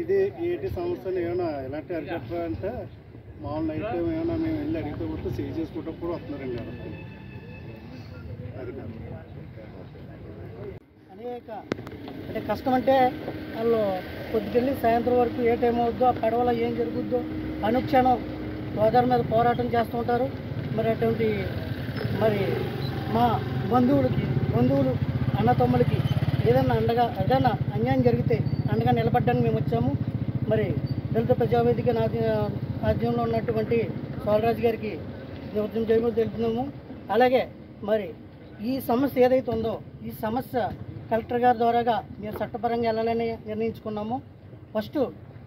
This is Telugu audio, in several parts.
ఇది ఏటి సమస్యలు ఏమైనా ఎలాంటి అరికట్టారా అంటే మామూలు నైట్ టైం ఏమైనా మేము వెళ్ళి అడిగితే పోతే సేవ్ చేసుకుంటప్పుడు వస్తున్నారండి అది అనేక అంటే కష్టం అంటే వాళ్ళు పొద్దుకెళ్ళి సాయంత్రం వరకు ఏ టైం అవుద్దో ఆ పడవలో ఏం జరుగుద్దో అనుక్షణం గోదావరి మీద పోరాటం చేస్తూ ఉంటారు. మరి అటువంటి మరి మా బంధువులు అన్నతమ్ములకి ఏదైనా అన్యాయం జరిగితే అండగా నిలబడ్డానికి మేము వచ్చాము. మరి దళిత ప్రజావేదిక ఆధ్వర్యంలో ఉన్నటువంటి సోలరాజు గారికి జయమని తెలుపుతున్నాము. అలాగే మరి ఈ సమస్య ఏదైతే ఉందో ఈ సమస్య కలెక్టర్ గారి ద్వారాగా మేము చట్టపరంగా వెళ్ళాలని నిర్ణయించుకున్నాము. ఫస్ట్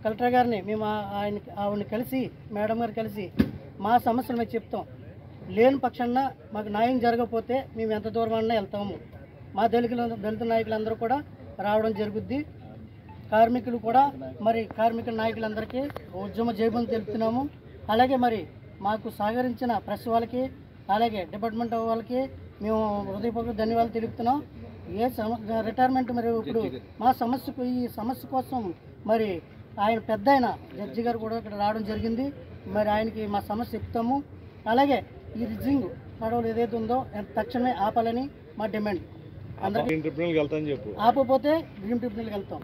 కలెక్టర్ గారిని మేము ఆవిడని కలిసి మేడం గారు కలిసి మా సమస్యలు మేము చెప్తాం. లేని పక్షాన మాకు న్యాయం జరగకపోతే మేము ఎంత దూరం అన్నా వెళ్తాము. మా దళిత నాయకులందరూ కూడా రావడం జరుగుద్ది. కార్మికులు కూడా మరి కార్మిక నాయకులందరికీ ఉద్యమ జయబం తెలుపుతున్నాము. అలాగే మరి మాకు సహకరించిన ప్రెస్ వాళ్ళకి అలాగే డిపార్ట్మెంట్ వాళ్ళకి మేము హృదయపూర్వక ధన్యవాదాలు తెలుపుతున్నాం. రిటైర్మెంట్ మరి ఇప్పుడు మా ఈ సమస్య కోసం మరి ఆయన పెద్ద జడ్జి గారు కూడా ఇక్కడ రావడం జరిగింది. మరి ఆయనకి మా సమస్య చెప్తాము. అలాగే ఈ రిజింగ్ పడవలు ఏదైతే ఉందో తక్షణమే ఆపాలని మా డిమాండ్. అందరికీ ఆపకపోతే గ్రీన్ ట్రిబ్యునల్కి వెళ్తాం.